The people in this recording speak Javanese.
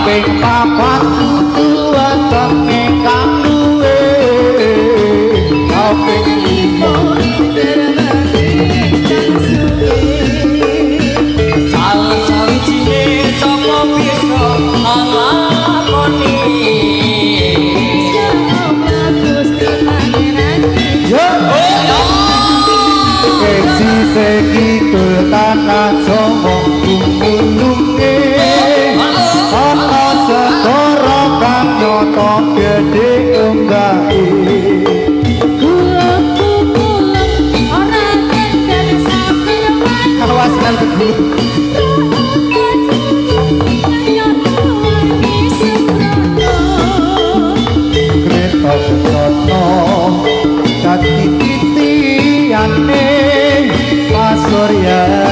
kaping papat wonten ingkang duwe kaping lima dermati kang suwe salah sawijine sapa bisa nglakoni sapa Gusti pangeran yo kesi segi tanah Jawa kulunge ana segara kang nyata gedhe unggahe kula pulang ora kendel sapirman awas nang kudu kreta ketana dadi titiane pasurya